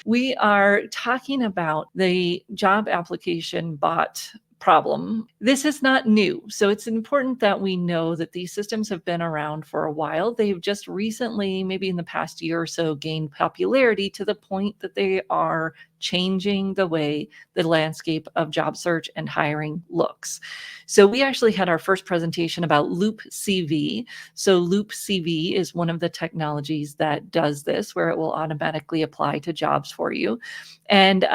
We are talking about the job application bot problem. This is not new. So it's important that we know that these systems have been around for a while. They've just recently, maybe in the past year or so, gained popularity to the point that they are changing the way the landscape of job search and hiring looks. So we actually had our first presentation about LoopCV. So LoopCV is one of the technologies that does this, where it will automatically apply to jobs for you. And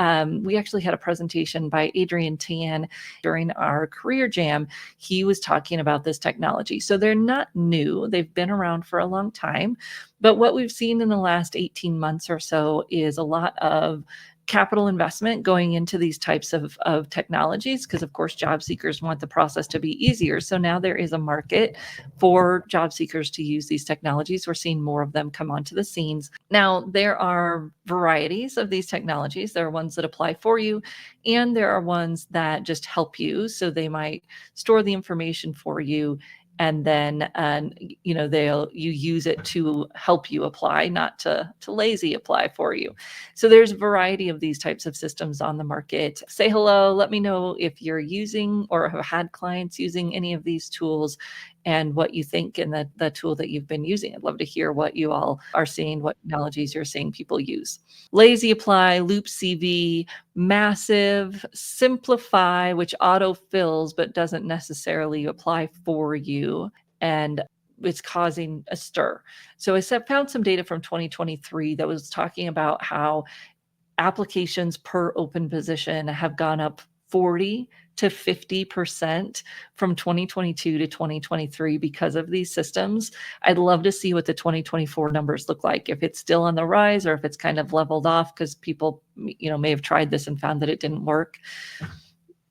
we actually had a presentation by Adrian Tan during our career jam. He was talking about this technology. So they're not new. They've been around for a long time. But what we've seen in the last 18 months or so is a lot of capital investment going into these types of technologies, because of course job seekers want the process to be easier. So now there is a market for job seekers to use these technologies. We're seeing more of them come onto the scenes. Now, there are varieties of these technologies. There are ones that apply for you, and there are ones that just help you. So they might store the information for you, and then you use it to help you apply, not to lazy apply for you. So there's a variety of these types of systems on the market. Say hello, let me know if you're using or have had clients using any of these tools and what you think in the tool that you've been using. I'd love to hear what you all are seeing, what technologies you're seeing people use. LazyApply, LoopCV, Massive, Simplify, which auto-fills but doesn't necessarily apply for you, and it's causing a stir. So I found some data from 2023 that was talking about how applications per open position have gone up 40 to 50% from 2022 to 2023 because of these systems. I'd love to see what the 2024 numbers look like, if it's still on the rise or if it's kind of leveled off because people, may have tried this and found that it didn't work.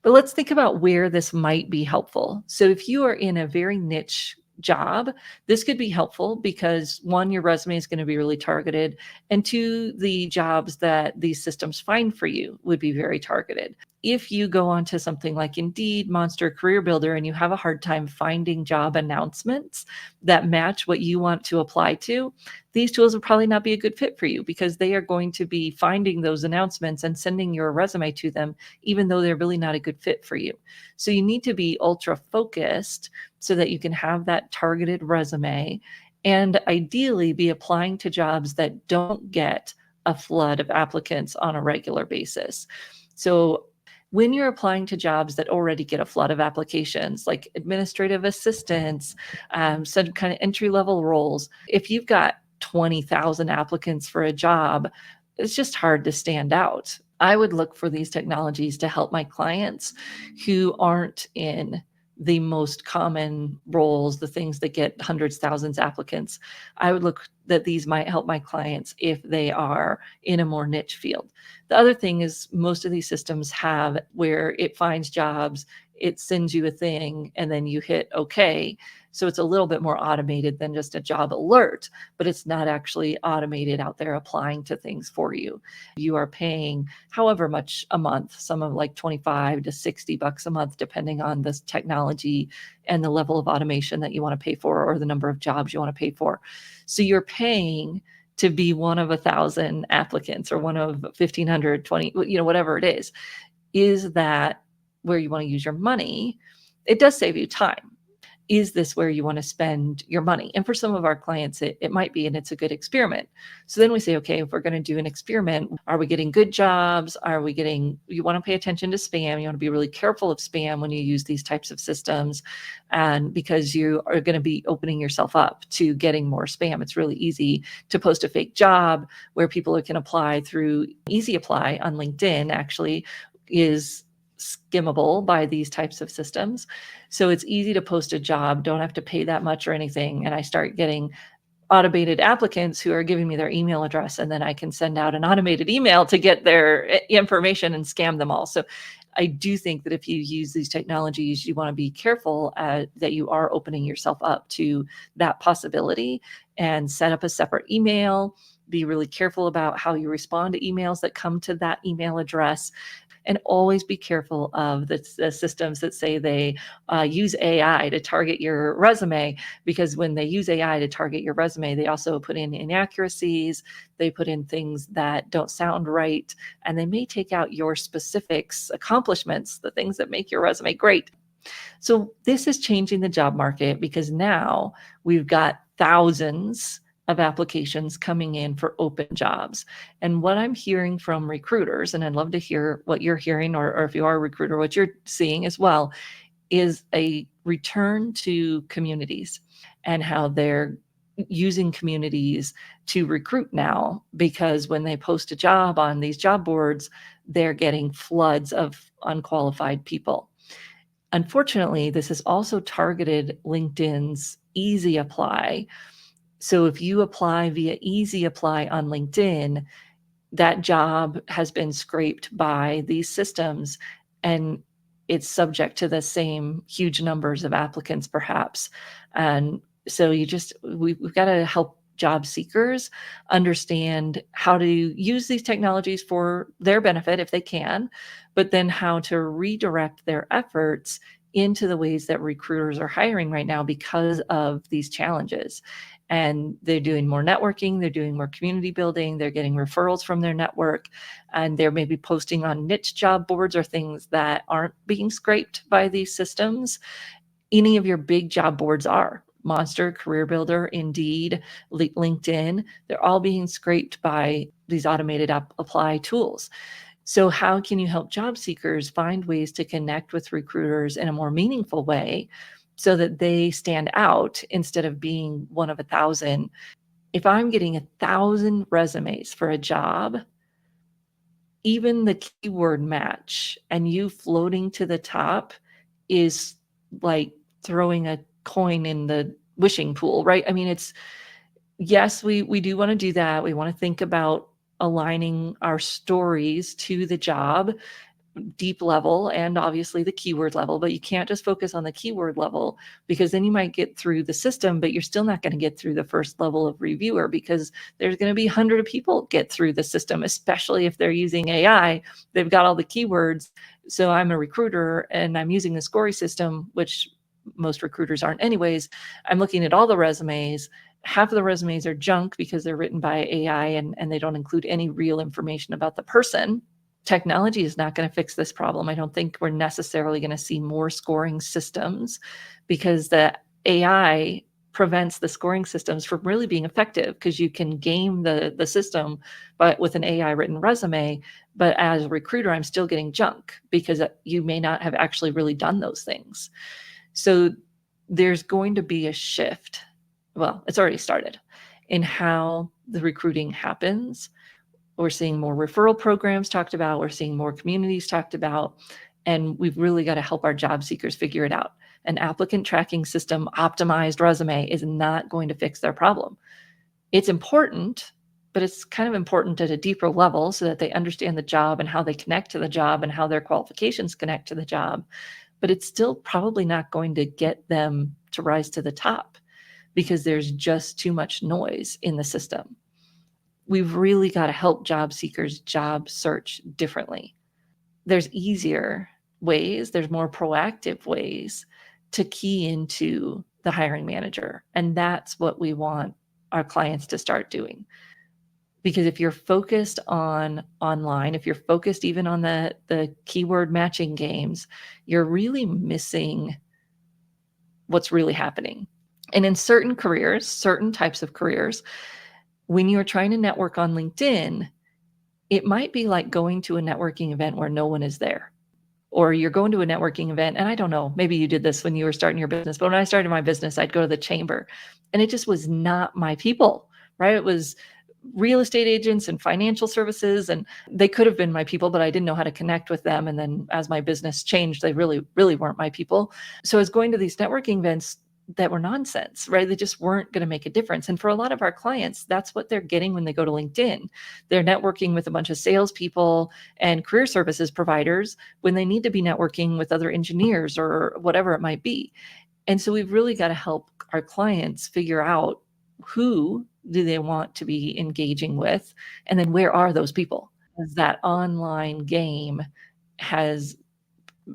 But let's think about where this might be helpful. So if you are in a very niche job, this could be helpful because one, your resume is going to be really targeted, and two, the jobs that these systems find for you would be very targeted. If you go onto something like Indeed, Monster, Career Builder, and you have a hard time finding job announcements that match what you want to apply to, these tools will probably not be a good fit for you because they are going to be finding those announcements and sending your resume to them, even though they're really not a good fit for you. So you need to be ultra focused so that you can have that targeted resume and ideally be applying to jobs that don't get a flood of applicants on a regular basis. So when you're applying to jobs that already get a flood of applications, like administrative assistants, some kind of entry-level roles, if you've got 20,000 applicants for a job, it's just hard to stand out. I would look for these technologies to help my clients who aren't in the most common roles, the things that get hundreds, thousands applicants. I would look that these might help my clients if they are in a more niche field. The other thing is most of these systems have where it finds jobs, it sends you a thing, and then you hit OK. So it's a little bit more automated than just a job alert, but it's not actually automated out there applying to things for you. You are paying however much a month, some of like 25 to $60 a month, depending on this technology and the level of automation that you want to pay for or the number of jobs you want to pay for. So you're paying to be one of 1,000 applicants or one of 1,500, 20, whatever it is. Is that where you want to use your money? It does save you time. Is this where you want to spend your money? And for some of our clients, it might be, and it's a good experiment. So then we say, okay, if we're going to do an experiment, are we getting good jobs? You want to pay attention to spam. You want to be really careful of spam when you use these types of systems. And because you are going to be opening yourself up to getting more spam, it's really easy to post a fake job where people can apply through LazyApply on LinkedIn, actually is skimmable by these types of systems. So it's easy to post a job, don't have to pay that much or anything. And I start getting automated applicants who are giving me their email address, and then I can send out an automated email to get their information and scam them all. So I do think that if you use these technologies, you want to be careful that you are opening yourself up to that possibility and set up a separate email be really careful about how you respond to emails that come to that email address. And always be careful of the systems that say they use AI to target your resume, because when they use AI to target your resume, they also put in inaccuracies, they put in things that don't sound right, and they may take out your specifics, accomplishments, the things that make your resume great. So this is changing the job market, because now we've got thousands of applications coming in for open jobs. And what I'm hearing from recruiters, and I'd love to hear what you're hearing, or if you are a recruiter, what you're seeing as well, is a return to communities and how they're using communities to recruit now, because when they post a job on these job boards, they're getting floods of unqualified people. Unfortunately, this has also targeted LinkedIn's Easy Apply. So if you apply via Easy Apply on LinkedIn, that job has been scraped by these systems, and it's subject to the same huge numbers of applicants, perhaps. And so we've got to help job seekers understand how to use these technologies for their benefit if they can, but then how to redirect their efforts into the ways that recruiters are hiring right now because of these challenges. And they're doing more networking, they're doing more community building, they're getting referrals from their network, and they're maybe posting on niche job boards or things that aren't being scraped by these systems. Any of your big job boards are. Monster, Career Builder, Indeed, LinkedIn, they're all being scraped by these automated apply tools. So how can you help job seekers find ways to connect with recruiters in a more meaningful way so that they stand out instead of being one of 1,000? If I'm getting 1,000 resumes for a job, even the keyword match and you floating to the top is like throwing a coin in the wishing pool, right? I mean, yes, we do want to do that. We want to think about aligning our stories to the job, deep level and obviously the keyword level, but you can't just focus on the keyword level, because then you might get through the system, but you're still not going to get through the first level of reviewer, because there's going to be 100 of people get through the system, especially if they're using AI. They've got all the keywords. So I'm a recruiter and I'm using the scoring system, which most recruiters aren't anyways. I'm looking at all the resumes. Half of the resumes are junk because they're written by AI and they don't include any real information about the person. Technology is not going to fix this problem. I don't think we're necessarily going to see more scoring systems, because the AI prevents the scoring systems from really being effective, because you can game the system but with an AI written resume. But as a recruiter, I'm still getting junk because you may not have actually really done those things. So there's going to be a shift. Well, it's already started in how the recruiting happens. We're seeing more referral programs talked about. We're seeing more communities talked about. And we've really got to help our job seekers figure it out. An applicant tracking system optimized resume is not going to fix their problem. It's important, but it's kind of important at a deeper level so that they understand the job and how they connect to the job and how their qualifications connect to the job. But it's still probably not going to get them to rise to the top, because there's just too much noise in the system. We've really got to help job seekers job search differently. There's easier ways, there's more proactive ways to key into the hiring manager. And that's what we want our clients to start doing. Because if you're focused on online, if you're focused even on the keyword matching games, you're really missing what's really happening. And in certain careers, certain types of careers, when you're trying to network on LinkedIn, it might be like going to a networking event where no one is there. Or you're going to a networking event, and I don't know, maybe you did this when you were starting your business, but when I started my business, I'd go to the chamber, and it just was not my people, right? It was real estate agents and financial services, and they could have been my people, but I didn't know how to connect with them. And then as my business changed, they really, really weren't my people. So I was going to these networking events that were nonsense, right? They just weren't going to make a difference. And for a lot of our clients, that's what they're getting when they go to LinkedIn. They're networking with a bunch of salespeople and career services providers when they need to be networking with other engineers or whatever it might be. And so we've really got to help our clients figure out who do they want to be engaging with, and then where are those people? Because that online game has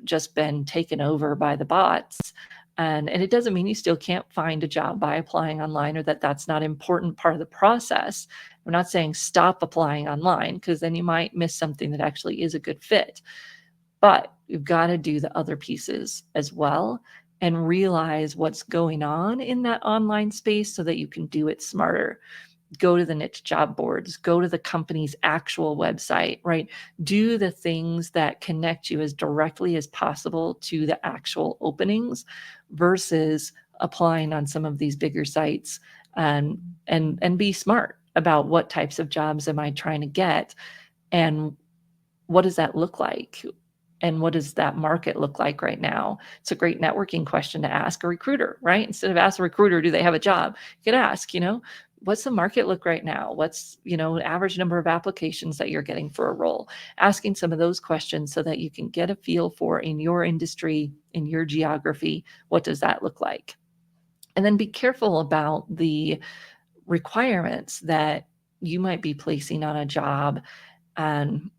just been taken over by the bots. And it doesn't mean you still can't find a job by applying online, or that that's not an important part of the process. I'm not saying stop applying online, because then you might miss something that actually is a good fit. But you've got to do the other pieces as well and realize what's going on in that online space so that you can do it smarter. Go to the niche job boards, go to the company's actual website, right? Do the things that connect you as directly as possible to the actual openings versus applying on some of these bigger sites, and be smart about what types of jobs am I trying to get, and what does that look like? And what does that market look like right now? It's a great networking question to ask a recruiter, right? Instead of ask a recruiter, do they have a job? You could ask, what's the market look right now? What's, average number of applications that you're getting for a role? Asking some of those questions so that you can get a feel for, in your industry, in your geography, what does that look like? And then be careful about the requirements that you might be placing on a job. And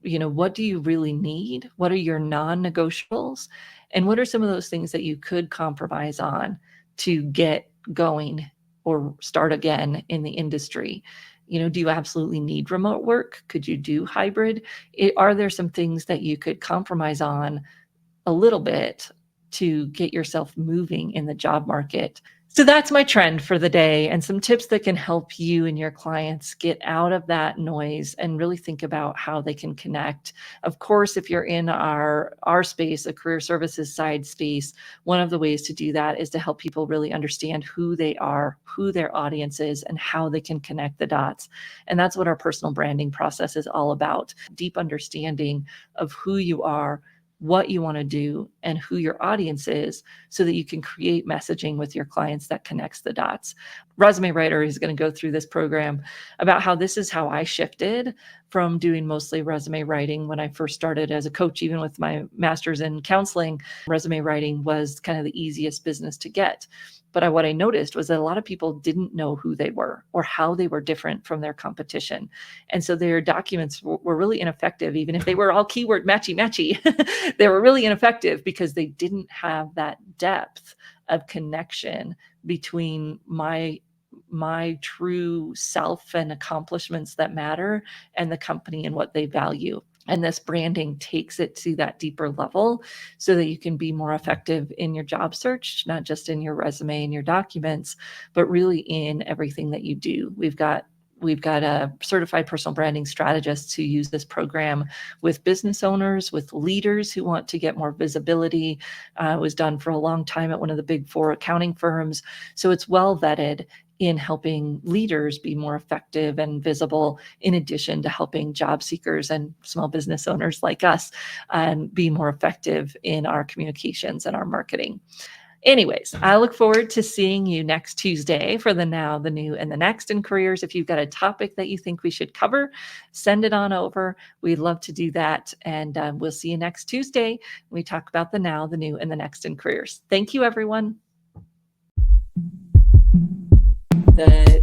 what do you really need? What are your non-negotiables? And what are some of those things that you could compromise on to get going or start again in the industry? Do you absolutely need remote work? Could you do hybrid? Are there some things that you could compromise on a little bit to get yourself moving in the job market? So that's my trend for the day, and some tips that can help you and your clients get out of that noise and really think about how they can connect. Of course, if you're in our space, a career services side space, one of the ways to do that is to help people really understand who they are, who their audience is, and how they can connect the dots. And that's what our personal branding process is all about. Deep understanding of who you are, what you want to do, and who your audience is, so that you can create messaging with your clients that connects the dots. Resume Writer is going to go through this program about how this is how I shifted from doing mostly resume writing when I first started as a coach. Even with my master's in counseling, resume writing was kind of the easiest business to get. But what I noticed was that a lot of people didn't know who they were or how they were different from their competition. And so their documents were really ineffective, even if they were all keyword matchy. They were really ineffective because they didn't have that depth of connection between my true self and accomplishments that matter, and the company and what they value. And this branding takes it to that deeper level so that you can be more effective in your job search, not just in your resume and your documents, but really in everything that you do. We've got a certified personal branding strategist who use this program with business owners, with leaders who want to get more visibility. It was done for a long time at one of the big 4 accounting firms. So it's well vetted in helping leaders be more effective and visible, in addition to helping job seekers and small business owners like us be more effective in our communications and our marketing. Anyways, I look forward to seeing you next Tuesday for the Now, the New, and the Next in Careers. If you've got a topic that you think we should cover, send it on over. We'd love to do that. And we'll see you next Tuesday. We talk about the Now, the New, and the Next in Careers. Thank you, everyone. The